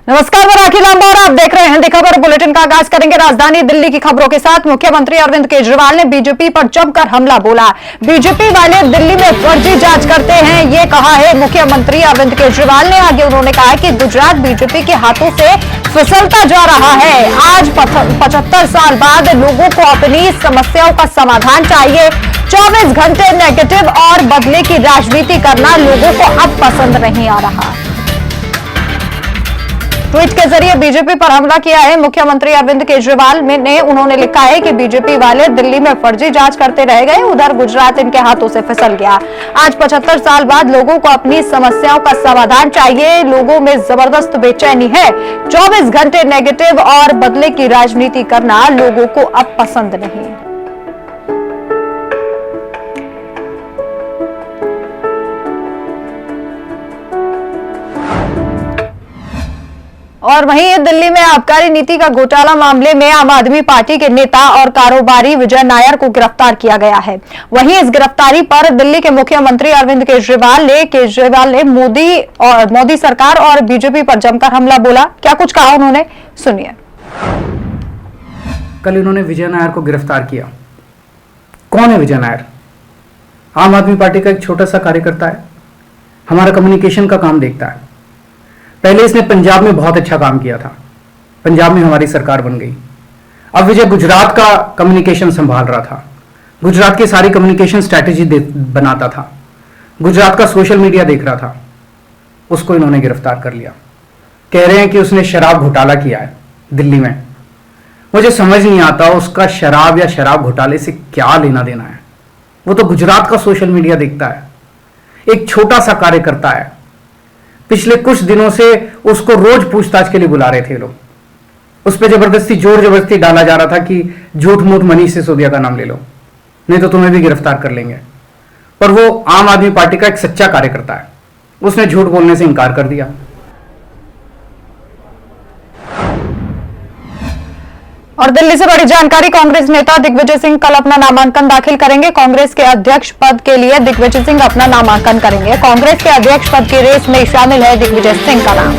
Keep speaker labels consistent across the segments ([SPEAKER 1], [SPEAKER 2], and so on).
[SPEAKER 1] नमस्कार, मैं राखी लांबा और आप देख रहे हैं दी खबर बुलेटिन का आगाज करेंगे राजधानी दिल्ली की खबरों के साथ। मुख्यमंत्री अरविंद केजरीवाल ने बीजेपी पर जमकर हमला बोला। बीजेपी वाले दिल्ली में फर्जी जांच करते हैं, ये कहा है मुख्यमंत्री अरविंद केजरीवाल ने। आगे उन्होंने कहा कि गुजरात बीजेपी के हाथों से फिसलता जा रहा है। आज 75 साल बाद लोगों को अपनी समस्याओं का समाधान चाहिए। 24 घंटे नेगेटिव और बदले की राजनीति करना लोगों को अब पसंद नहीं आ रहा। ट्वीट के जरिए बीजेपी पर हमला किया है मुख्यमंत्री अरविंद केजरीवाल ने। उन्होंने लिखा है कि बीजेपी वाले दिल्ली में फर्जी जांच करते रह गए, उधर गुजरात इनके हाथों से फिसल गया। आज 75 साल बाद लोगों को अपनी समस्याओं का समाधान चाहिए। लोगों में जबरदस्त बेचैनी है। 24 घंटे नेगेटिव और बदले की राजनीति करना लोगों को अब पसंद नहीं। और वहीं दिल्ली में आबकारी नीति का घोटाला मामले में आम आदमी पार्टी के नेता और कारोबारी विजय नायर को गिरफ्तार किया गया है। वहीं इस गिरफ्तारी पर दिल्ली के मुख्यमंत्री अरविंद केजरीवाल ने मोदी सरकार और बीजेपी पर जमकर हमला बोला। क्या कुछ कहा उन्होंने, सुनिए।
[SPEAKER 2] कल इन्होंने विजय नायर को गिरफ्तार किया। कौन है विजय नायर? आम आदमी पार्टी का एक छोटा सा कार्यकर्ता है, हमारा कम्युनिकेशन का काम देखता है। पहले इसने पंजाब में बहुत अच्छा काम किया था, पंजाब में हमारी सरकार बन गई। अब विजय गुजरात का कम्युनिकेशन संभाल रहा था, गुजरात की सारी कम्युनिकेशन स्ट्रैटेजी बनाता था, गुजरात का सोशल मीडिया देख रहा था। उसको इन्होंने गिरफ्तार कर लिया। कह रहे हैं कि उसने शराब घोटाला किया है दिल्ली में। मुझे समझ नहीं आता उसका शराब या शराब घोटाले से क्या लेना देना है। वो तो गुजरात का सोशल मीडिया देखता है, एक छोटा सा कार्यकर्ता है। पिछले कुछ दिनों से उसको रोज पूछताछ के लिए बुला रहे थे लोग। उस पर जोर जबरदस्ती डाला जा रहा था कि झूठ मूठ मनीष सिसोदिया का नाम ले लो, नहीं तो तुम्हें भी गिरफ्तार कर लेंगे। पर वो आम आदमी पार्टी का एक सच्चा कार्यकर्ता है, उसने झूठ बोलने से इनकार कर दिया।
[SPEAKER 1] और दिल्ली से बड़ी जानकारी, कांग्रेस नेता दिग्विजय सिंह कल अपना नामांकन दाखिल करेंगे। कांग्रेस के अध्यक्ष पद के लिए दिग्विजय सिंह अपना नामांकन करेंगे। कांग्रेस के अध्यक्ष पद की रेस में शामिल है दिग्विजय सिंह का नाम।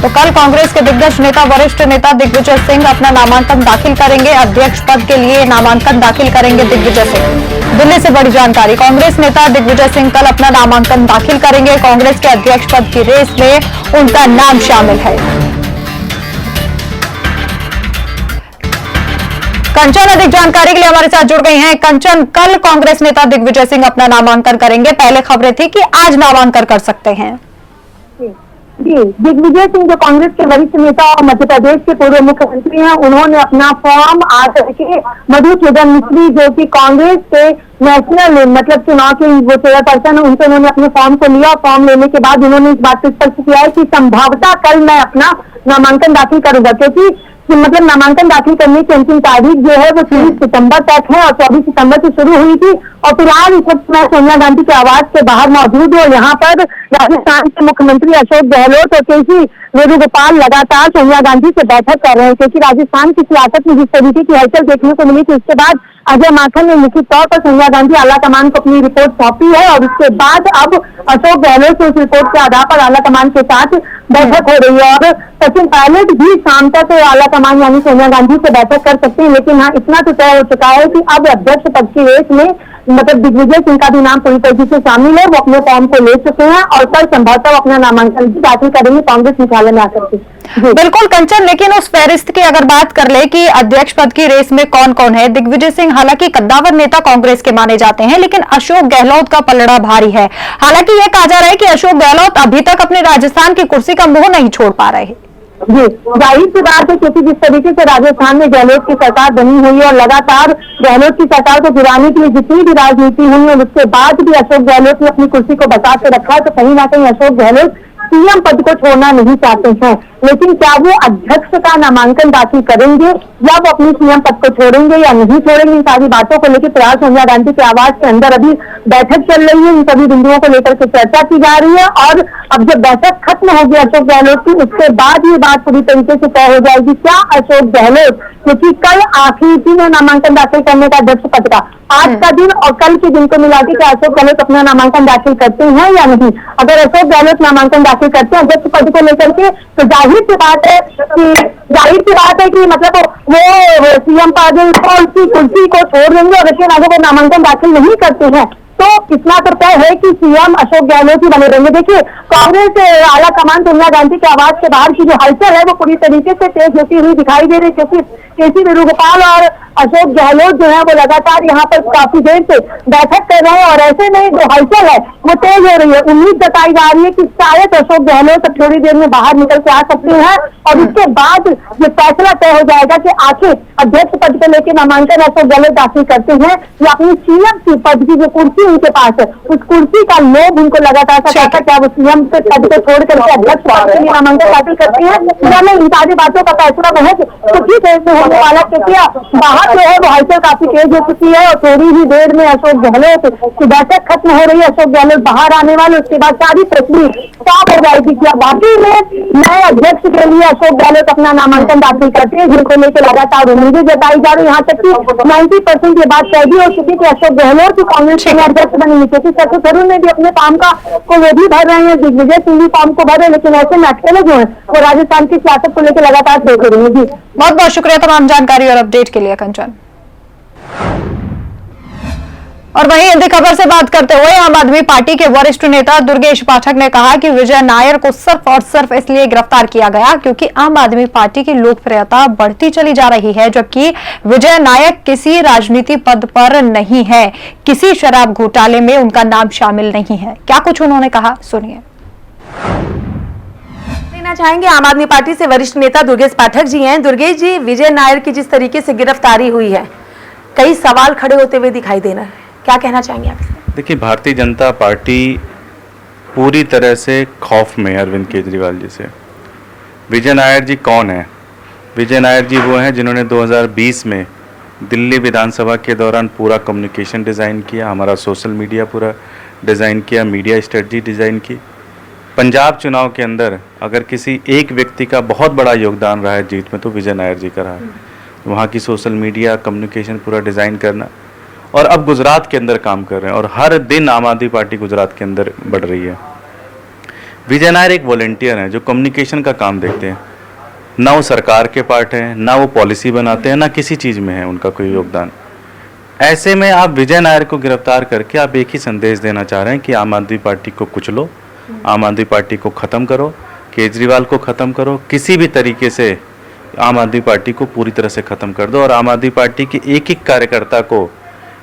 [SPEAKER 1] तो कल कांग्रेस के दिग्गज नेता, वरिष्ठ नेता दिग्विजय सिंह अपना नामांकन दाखिल करेंगे। अध्यक्ष पद के लिए नामांकन दाखिल करेंगे दिग्विजय सिंह। दिल्ली से बड़ी जानकारी, कांग्रेस नेता दिग्विजय सिंह कल अपना नामांकन दाखिल करेंगे। कांग्रेस के अध्यक्ष पद की रेस में उनका नाम शामिल है। कंचन अधिक जानकारी के लिए हमारे साथ जुड़ गई हैं। कंचन, कल कांग्रेस नेता दिग्विजय सिंह अपना नामांकन करेंगे, पहले खबरें थी कि आज नामांकन कर सकते हैं।
[SPEAKER 3] जी, दिग्विजय सिंह जो कांग्रेस के वरिष्ठ नेता और मध्य प्रदेश के पूर्व मुख्यमंत्री हैं, उन्होंने अपना फॉर्म आज के मधुसूदन मिस्त्री जो कि कांग्रेस के नेशनल चुनाव के वो चेयरपर्सन, उनसे उन्होंने अपने फॉर्म को लिया। फॉर्म लेने के बाद उन्होंने इस बात को स्पष्ट किया है कि संभवतः कल मैं अपना नामांकन दाखिल करूंगा, क्योंकि नामांकन दाखिल करने की अंतिम तारीख जो है वो 30 सितंबर तक है और 24 सितंबर से शुरू हुई थी। और फिलहाल इस वक्त मैं सोनिया गांधी के आवास के बाहर मौजूद हूँ। यहाँ पर राजस्थान के मुख्यमंत्री अशोक गहलोत और केसी वेणुगोपाल लगातार सोनिया गांधी से बैठक कर रहे हैं, क्योंकि राजस्थान की सियासत में जिस तरीके की हलचल देखने को मिली थी, उसके बाद अजय माकन ने निश्चित तौर पर सोनिया गांधी आलाकमान को अपनी रिपोर्ट सौंपी है। और उसके बाद अब अशोक गहलोत से उस रिपोर्ट के आधार पर आलाकमान के साथ बैठक हो रही है। और सचिन पायलट भी शाम तक आलाकमान यानी सोनिया गांधी से बैठक कर सकते हैं। लेकिन हाँ, इतना तो तय हो चुका है कि अब अध्यक्ष पद की रेस में दिग्विजय सिंह का भी नाम पूरी तरीके से शामिल है। वो अपने फॉर्म को ले चुके हैं और कल संभवतः अपना नामांकन भी दाखिल करेंगे कांग्रेस मुख्यालय में आकर के।
[SPEAKER 1] बिल्कुल कंचन, लेकिन उस फहरिस्त की अगर बात कर ले कि अध्यक्ष पद की रेस में कौन कौन है, दिग्विजय सिंह हालांकि कद्दावर नेता कांग्रेस के माने जाते हैं, लेकिन अशोक गहलोत का पलड़ा भारी है। हालांकि यह कहा जा रहा है कि अशोक गहलोत अभी तक अपने राजस्थान की कुर्सी का मुंह नहीं छोड़ पा रहे।
[SPEAKER 3] जी, जाहिर सी बात है, क्योंकि जिस तरीके से राजस्थान में गहलोत की सरकार बनी हुई है और लगातार गहलोत की सरकार को गिराने के लिए जितनी भी राजनीति हुई है, उसके बाद भी अशोक गहलोत ने अपनी कुर्सी को बचा के रखा है। तो कहीं ना कहीं अशोक गहलोत सीएम पद को छोड़ना नहीं चाहते हैं। लेकिन क्या वो अध्यक्ष का नामांकन दाखिल करेंगे या वो अपनी सीएम पद को छोड़ेंगे या नहीं छोड़ेंगे, इन सारी बातों को लेकर फिलहाल सोनिया गांधी के आवास के अंदर अभी बैठक चल रही है। इन सभी बिंदुओं को लेकर के चर्चा की जा रही है और अब जब बैठक खत्म होगी अशोक गहलोत की, उसके बाद ये बात पूरी तरीके से तय हो जाएगी क्या अशोक गहलोत, क्योंकि कल आखिरी दिन है नामांकन दाखिल करने का अध्यक्ष पद का, आज का दिन और कल के दिन को मिला के क्या अशोक गहलोत अपना नामांकन दाखिल करते हैं या नहीं। अगर अशोक गहलोत नामांकन दाखिल करते हैं अध्यक्ष पद को लेकर के, तो जाहिर सी बात है कि मतलब वो सीएम पद को, उसकी कुर्सी को छोड़ देंगे। और लेकिन अगर वो नामांकन दाखिल नहीं करते हैं तो इतना तो तय है कि सीएम अशोक गहलोत ही बने रहेंगे। देखिए, कांग्रेस आला कमान सोनिया गांधी के आवाज के बाहर की जो हलचल है वो पूरी तरीके से तेज होती हुई दिखाई दे रही है, क्योंकि केसी वेणुगोपाल और अशोक गहलोत जो है वो लगातार यहाँ पर काफी देर से बैठक कर रहे हैं। और ऐसे में जो हलचल है वो तेज हो रही है। उम्मीद जताई जा रही है कि शायद अशोक गहलोत थोड़ी देर में बाहर निकल के आ सकते हैं और उसके बाद ये फैसला तय हो जाएगा कि आखिर अध्यक्ष पद को लेकर नामांकन अशोक गहलोत दाखिल करते हैं या अपनी सीएम पद की जो कुर्सी उनके पास है उस कुर्सी का लोभ उनको लगातार था, क्या वो सीएम से पद को छोड़ करके अध्यक्ष पद के लिए नामांकन दाखिल करते हैं या नहीं। इन सारी बातों का फैसला महज कुछ ही देर में होने वाला, क्योंकि बाहर जो है वो हलचल काफी तेज हो चुकी है और थोड़ी ही देर में अशोक गहलोत की बैठक खत्म हो रही है। अशोक गहलोत बाहर आने वाले, उसके बाद सारी तस्वीर साफ हो जाएगी कि बाकी में नए अध्यक्ष के लिए अशोक गहलोत अपना नामांकन दाखिल करते हैं, जिनको लेकर लगातार उम्मीदें जताई जा रही है। यहाँ तक कि 90% ये बात तय भी हो चुकी कि अशोक गहलोत कांग्रेस के अध्यक्ष बनेंगे, क्योंकि शशि थरूर ने भी अपने फॉर्म को वो भी भर रहे हैं, दिग्विजय सिंह भी फॉर्म को भर रहे हैं। लेकिन ऐसे में अकेले जो है वो राजस्थान की सियासत को लेकर लगातार देख रही है। जी,
[SPEAKER 1] बहुत बहुत शुक्रिया तमाम जानकारी और अपडेट के लिए कंचन। और वहीं हिंदी खबर से बात करते हुए आम आदमी पार्टी के वरिष्ठ नेता दुर्गेश पाठक ने कहा कि विजय नायर को सिर्फ और सिर्फ इसलिए गिरफ्तार किया गया क्योंकि आम आदमी पार्टी की लोकप्रियता बढ़ती चली जा रही है, जबकि विजय नायर किसी राजनीति पद पर नहीं है, किसी शराब घोटाले में उनका नाम शामिल नहीं है। क्या कुछ उन्होंने कहा, सुनिए।
[SPEAKER 4] चाहेंगे आम आदमी पार्टी से वरिष्ठ नेता दुर्गेश पाठक जी हैं। दुर्गेश जी, विजय नायर की जिस तरीके से गिरफ्तारी हुई है, कई सवाल खड़े होते हुए दिखाई दे रहे हैं, क्या कहना चाहेंगे आप?
[SPEAKER 5] देखिए, भारतीय जनता पार्टी पूरी तरह से खौफ में है अरविंद केजरीवाल जी से। विजय नायर जी कौन है? विजय नायर जी वो हैं जिन्होंने 2020 में दिल्ली विधानसभा के दौरान पूरा कम्युनिकेशन डिज़ाइन किया, हमारा सोशल मीडिया पूरा डिज़ाइन किया, मीडिया स्ट्रेटजी डिज़ाइन की। पंजाब चुनाव के अंदर अगर किसी एक व्यक्ति का बहुत बड़ा योगदान रहा है जीत में तो विजय नायर जी का रहा है। वहाँ की सोशल मीडिया कम्युनिकेशन पूरा डिज़ाइन करना, और अब गुजरात के अंदर काम कर रहे हैं और हर दिन आम आदमी पार्टी गुजरात के अंदर बढ़ रही है। विजय नायर एक वॉलंटियर हैं जो कम्युनिकेशन का काम देखते हैं, ना वो सरकार के पार्ट हैं, ना वो पॉलिसी बनाते हैं, ना किसी चीज़ में है उनका कोई योगदान। ऐसे में आप विजय नायर को गिरफ्तार करके आप एक ही संदेश देना चाह रहे हैं कि आम आदमी पार्टी को कुचलो, आम आदमी पार्टी को ख़त्म करो, केजरीवाल को ख़त्म करो, किसी भी तरीके से आम आदमी पार्टी को पूरी तरह से ख़त्म कर दो और आम आदमी पार्टी के एक एक कार्यकर्ता को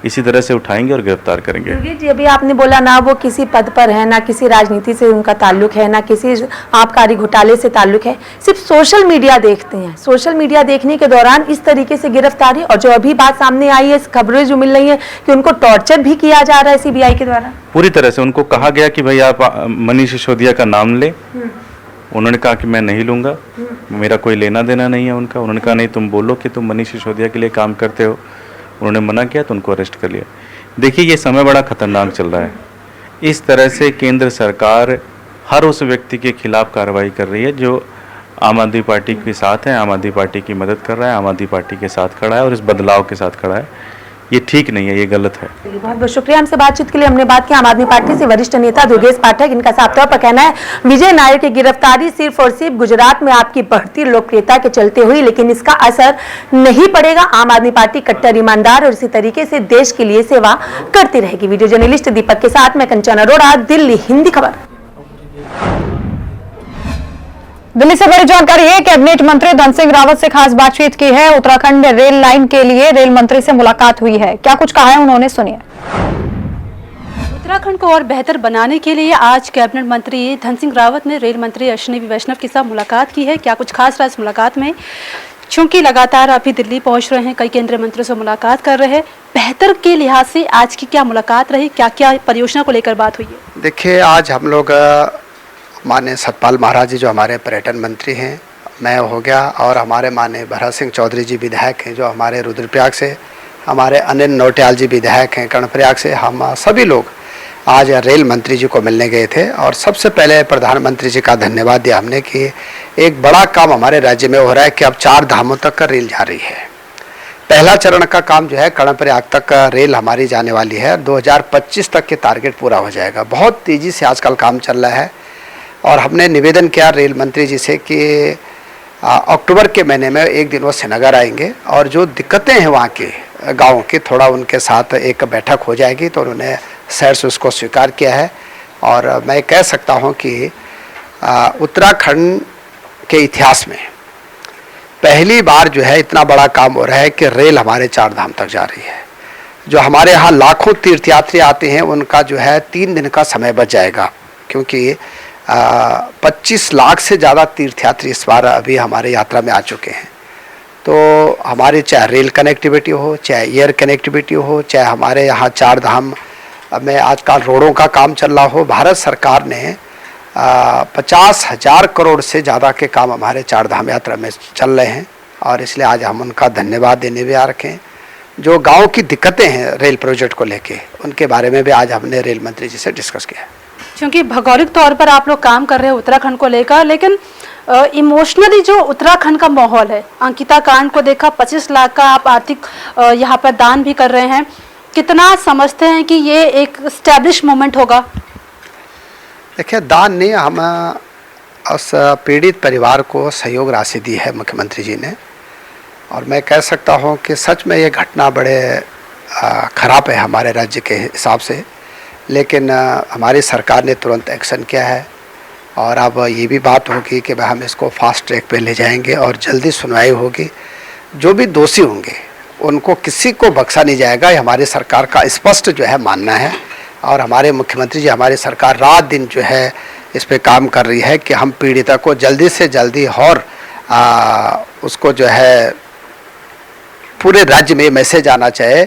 [SPEAKER 5] इसी तरह से उठाएंगे और गिरफ्तार करेंगे।
[SPEAKER 4] जी, अभी आपने बोला ना वो किसी पद पर है, ना किसी राजनीति से उनका ताल्लुक है, ना किसी आबकारी घोटाले से ताल्लुक है, सिर्फ सोशल मीडिया देखते हैं। सोशल मीडिया देखने के दौरान इस तरीके से गिरफ्तारी, और जो अभी बात सामने आई है, खबरें जो मिल रही हैं कि उनको टॉर्चर भी किया जा रहा है सीबीआई के द्वारा।
[SPEAKER 5] पूरी तरह से उनको कहा गया कि भाई आप मनीष सिसोदिया का नाम ले, उन्होंने कहा कि मैं नहीं लूँगा, मेरा कोई लेना देना नहीं है उनका। उन्होंने कहा नहीं, तुम बोलो कि तुम मनीष सिसोदिया के लिए काम करते हो। उन्होंने मना किया तो उनको अरेस्ट कर लिया। देखिए, ये समय बड़ा खतरनाक चल रहा है। इस तरह से केंद्र सरकार हर उस व्यक्ति के खिलाफ कार्रवाई कर रही है जो आम आदमी पार्टी के साथ है, आम आदमी पार्टी की मदद कर रहा है, आम आदमी पार्टी के साथ खड़ा है और इस बदलाव के साथ खड़ा है। ये ठीक नहीं है, ये गलत है।
[SPEAKER 4] बहुत बहुत शुक्रिया हमसे बातचीत के लिए। हमने बात की आम आदमी पार्टी से वरिष्ठ नेता दुर्गेश पाठक। इनका साफ तौर पर कहना है विजय नायर की गिरफ्तारी सिर्फ और सिर्फ गुजरात में आपकी बढ़ती लोकप्रियता के चलते हुई, लेकिन इसका असर नहीं पड़ेगा। आम आदमी पार्टी कट्टर ईमानदार और इसी तरीके से देश के लिए सेवा करती रहेगी। वीडियो जर्नलिस्ट दीपक के साथ मैं कंचन अरोड़ा, दिल्ली हिंदी खबर।
[SPEAKER 1] दिल्ली से बड़ी जानकारी है, कैबिनेट मंत्री धन सिंह रावत से खास बातचीत की है। उत्तराखंड में रेल लाइन के लिए रेल मंत्री से मुलाकात हुई है। क्या कुछ कहा है उन्होंने, सुनिए।
[SPEAKER 6] उत्तराखंड को और बेहतर बनाने के लिए आज कैबिनेट मंत्री धन सिंह रावत ने रेल मंत्री अश्विनी वैष्णव के साथ मुलाकात की है। क्या कुछ खास रहा इस मुलाकात में? चूंकि लगातार अभी दिल्ली पहुंच रहे हैं, कई केंद्रीय मंत्रियों से मुलाकात कर रहे हैं, बेहतर के लिहाज से आज की क्या मुलाकात रही, क्या क्या परियोजना को लेकर बात हुई है?
[SPEAKER 7] देखिए, आज हम लोग माननीय सतपाल महाराज जी जो हमारे पर्यटन मंत्री हैं, मैं हो गया, और हमारे माननीय भरत सिंह चौधरी जी विधायक हैं जो हमारे रुद्रप्रयाग से, हमारे अनिल नौटियाल जी विधायक हैं कर्णप्रयाग से, हम सभी लोग आज रेल मंत्री जी को मिलने गए थे। और सबसे पहले प्रधानमंत्री जी का धन्यवाद दिया हमने कि एक बड़ा काम हमारे राज्य में हो रहा है कि अब 4 धामों तक का रेल जा रही है। पहला चरण का काम जो है कर्णप्रयाग तक रेल हमारी जाने वाली है, 2025 तक के टारगेट पूरा हो जाएगा। बहुत तेज़ी से आजकल काम चल रहा है और हमने निवेदन किया रेल मंत्री जी से कि अक्टूबर के महीने में एक दिन वो श्रीनगर आएंगे और जो दिक्कतें हैं वहाँ के गाँव की, थोड़ा उनके साथ एक बैठक हो जाएगी। तो उन्होंने शहर से उसको स्वीकार किया है और मैं कह सकता हूँ कि उत्तराखंड के इतिहास में पहली बार जो है इतना बड़ा काम हो रहा है कि रेल हमारे 4 धाम तक जा रही है। जो हमारे यहाँ लाखों तीर्थयात्री आते हैं उनका जो है 3 दिन का समय बच जाएगा, क्योंकि 25 लाख से ज़्यादा तीर्थयात्री इस बार अभी हमारे यात्रा में आ चुके हैं। तो हमारी चाहे रेल कनेक्टिविटी हो, चाहे एयर कनेक्टिविटी हो, चाहे हमारे यहाँ 4 धाम में आजकल रोडों का काम चल रहा हो, भारत सरकार ने 50,000 करोड़ से ज़्यादा के काम हमारे 4 धाम यात्रा में चल रहे हैं और इसलिए आज हम उनका धन्यवाद देने भी आ रखे हैं। जो गांव की दिक्कतें हैं रेल प्रोजेक्ट को लेके, उनके बारे में भी आज हमने रेल मंत्री जी से डिस्कस किया।
[SPEAKER 6] क्योंकि भौगोलिक तौर पर आप लोग काम कर रहे हैं उत्तराखंड को लेकर, लेकिन इमोशनली जो उत्तराखंड का माहौल है, अंकिता कांड को देखा, 25 लाख का आप आर्थिक यहाँ पर दान भी कर रहे हैं, कितना समझते हैं कि ये एक स्टैब्लिश मोमेंट होगा?
[SPEAKER 7] देखिए, दान नहीं, हम उस पीड़ित परिवार को सहयोग राशि दी है मुख्यमंत्री जी ने और मैं कह सकता हूँ कि सच में ये घटना बड़े खराब है हमारे राज्य के हिसाब से, लेकिन हमारी सरकार ने तुरंत एक्शन किया है और अब ये भी बात होगी कि भाई हम इसको फास्ट ट्रैक पे ले जाएंगे और जल्दी सुनवाई होगी। जो भी दोषी होंगे उनको किसी को बख्शा नहीं जाएगा, ये हमारी सरकार का स्पष्ट जो है मानना है और हमारे मुख्यमंत्री जी, हमारी सरकार रात दिन जो है इस पे काम कर रही है कि हम पीड़िता को जल्दी से जल्दी और उसको जो है पूरे राज्य में मैसेज आना चाहिए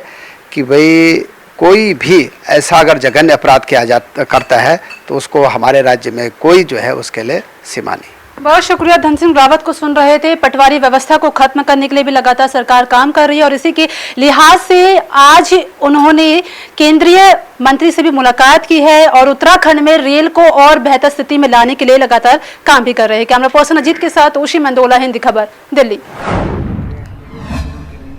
[SPEAKER 7] कि भाई कोई भी ऐसा अगर जघन्य अपराध किया करता है तो उसको हमारे राज्य में कोई जो है उसके लिए सीमा नहीं।
[SPEAKER 6] बहुत शुक्रिया। धन सिंह रावत को सुन रहे थे। पटवारी व्यवस्था को खत्म करने के लिए भी लगातार सरकार काम कर रही है और इसी के लिहाज से आज उन्होंने केंद्रीय मंत्री से भी मुलाकात की है और उत्तराखंड में रेल को और बेहतर स्थिति में लाने के लिए लगातार काम भी कर रहे हैं। कैमरा पर्सन अजीत के साथ ओशी मंदोला, हिंदी खबर, दिल्ली।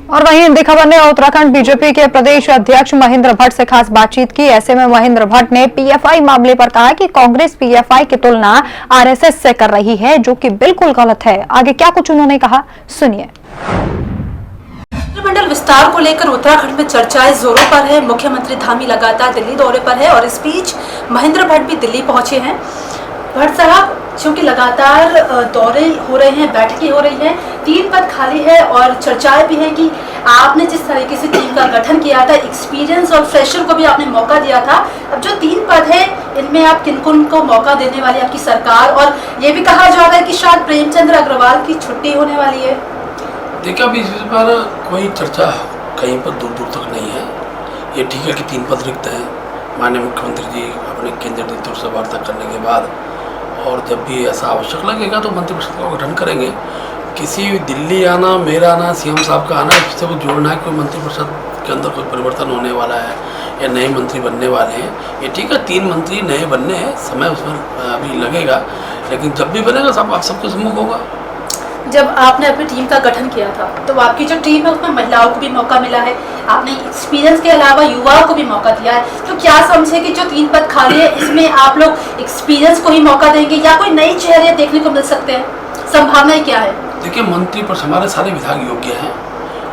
[SPEAKER 1] और वहीं हिंदी खबर ने उत्तराखंड बीजेपी के प्रदेश अध्यक्ष महेंद्र भट्ट से खास बातचीत की। ऐसे में महेंद्र भट्ट ने पीएफआई मामले पर कहा कि कांग्रेस पीएफआई की तुलना आरएसएस से कर रही है, जो कि बिल्कुल गलत है। आगे क्या कुछ उन्होंने कहा, सुनिए।
[SPEAKER 4] मंत्रिमंडल विस्तार को लेकर उत्तराखंड में चर्चाएं जोरों पर है। मुख्यमंत्री धामी लगातार दिल्ली दौरे पर है और इस बीच महेंद्र भट्ट भी दिल्ली पहुंचे हैं। भट्ट साहब, क्योंकि लगातार दौरे हो रहे हैं, बैठकें हो रही हैं, 3 पद खाली है और चर्चाएं भी हैं कि आपने जिस तरीके से टीम का गठन किया था, एक्सपीरियंस और फ्रेशर को भी आपने मौका दिया था, अब जो 3 पद है इनमें आप किन-किन को मौका देने वाली आपकी सरकार? और ये भी कहा जा रहा है कि शायद प्रेमचंद्र अग्रवाल की छुट्टी होने वाली है।
[SPEAKER 8] देखिए, अभी इस पर कोई चर्चा कहीं पर दूर दूर तक नहीं है। ये ठीक है कि 3 पद रिक्त हैं। माननीय मुख्यमंत्री जी अपने केंद्रीय नेतृत्व से वार्ता करने के बाद और जब भी ऐसा आवश्यक लगेगा तो मंत्रिपरिषद का गठन करेंगे। किसी दिल्ली आना, मेरा आना, सीएम साहब का आना, इससे वो जोड़ना है कि मंत्रिपरिषद के अंदर कोई परिवर्तन होने वाला है या नए मंत्री बनने वाले हैं। ये ठीक है, 3 मंत्री नए बनने हैं, समय उसमें अभी लगेगा, लेकिन जब भी बनेगा सब आप सबके सम्मुख होगा।
[SPEAKER 4] जब आपने अपनी टीम का गठन किया था तो आपकी जो टीम है उसमें महिलाओं को भी मौका मिला है, आपने एक्सपीरियंस के अलावा युवाओं को भी मौका दिया है, तो क्या समझे कि जो 3 पद खाली है इसमें आप लोग एक्सपीरियंस को ही मौका देंगे या कोई नई चेहरे देखने को मिल सकते हैं? संभावनाएं क्या है?
[SPEAKER 8] देखिए, मंत्री पर हमारे सारे विभाग योग्य हैं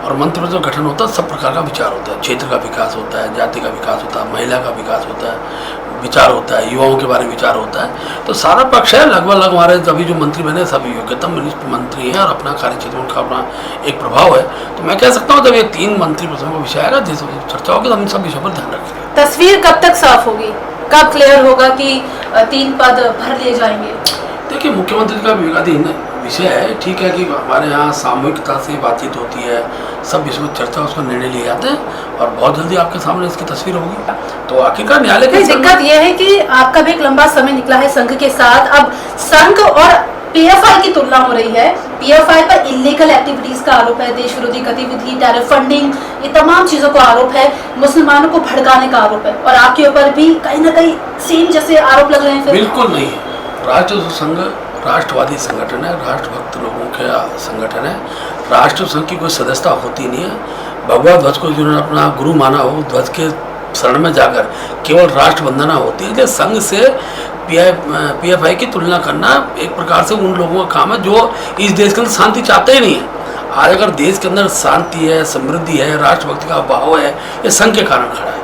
[SPEAKER 8] और मंत्रिपरिषद का गठन होता है, सब प्रकार का विचार होता है। क्षेत्र का विकास होता है, जाति का विकास होता है, महिला का विकास होता है, विचार होता है, युवाओं के बारे में विचार होता है। तो सारा पक्ष है, लगभग हमारे अभी जो मंत्री बने सभी योग्यतम मंत्री हैं और अपना कार्य क्षेत्र में उनका अपना एक प्रभाव है। तो मैं कह सकता हूँ जब ये 3 मंत्री का विषय आएगा, जिस चर्चा होगी, तो हम सब विषयों पर ध्यान रखेंगे।
[SPEAKER 4] तस्वीर कब तक साफ होगी, कब क्लियर होगा कि 3 पद भर लिए जाएंगे?
[SPEAKER 8] देखिए, मुख्यमंत्री का विवेकाधीन विषय है। ठीक है कि हमारे यहाँ सामूहिकता से बातचीत होती है, सब इसमें चर्चा, उसका निर्णय लिए जाते हैं और बहुत जल्दी आपके सामने इसकी तस्वीर होगी। तो आखिरकार न्यायालय की
[SPEAKER 4] दिक्कत यह है कि आपका भी एक लंबा समय निकला है संघ के साथ, अब संघ और पीएफआई की तुलना हो रही है। पीएफआई पर इलीगल एक्टिविटीज का आरोप है, देश विरोधी गतिविधि, टेरर फंडिंग, ये तमाम चीजों का आरोप है, मुसलमानों को भड़काने का आरोप है और आपके ऊपर भी कहीं ना कहीं सेम जैसे आरोप लग रहे हैं।
[SPEAKER 8] बिल्कुल नहीं है। राष्ट्र संघ राष्ट्रवादी संगठन है, राष्ट्रभक्त लोगों का संगठन है। राष्ट्र संघ की कोई सदस्यता होती नहीं है। भगवा ध्वज को जिन्होंने अपना गुरु माना हो, ध्वज के शरण में जाकर केवल राष्ट्र वंदना होती है। संघ से पीएफआई की तुलना करना एक प्रकार से उन लोगों का काम है जो इस देश के अंदर शांति चाहते ही नहीं है। आज अगर देश के अंदर शांति है, समृद्धि है, राष्ट्रभक्ति का भाव है, ये संघ के कारण खड़ा है।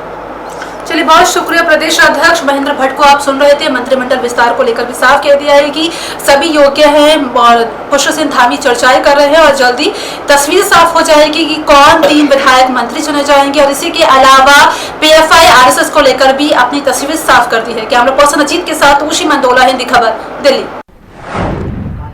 [SPEAKER 6] चलिए, बहुत शुक्रिया। प्रदेश अध्यक्ष महेंद्र भट्ट को आप सुन रहे थे। मंत्रिमंडल विस्तार को लेकर भी साफ कह दिया है कि सभी योग्य हैं और पुष्प सिंह धामी चर्चाएं कर रहे हैं और जल्दी तस्वीर साफ हो जाएगी कि कौन 3 विधायक मंत्री चुने जाएंगे। और इसी के अलावा पीएफआई आरएसएस को लेकर भी अपनी तस्वीर साफ कर दी है। कैमरा पर्सन अजीत के साथ उषी मंदोला, हिंदी खबर, दिल्ली।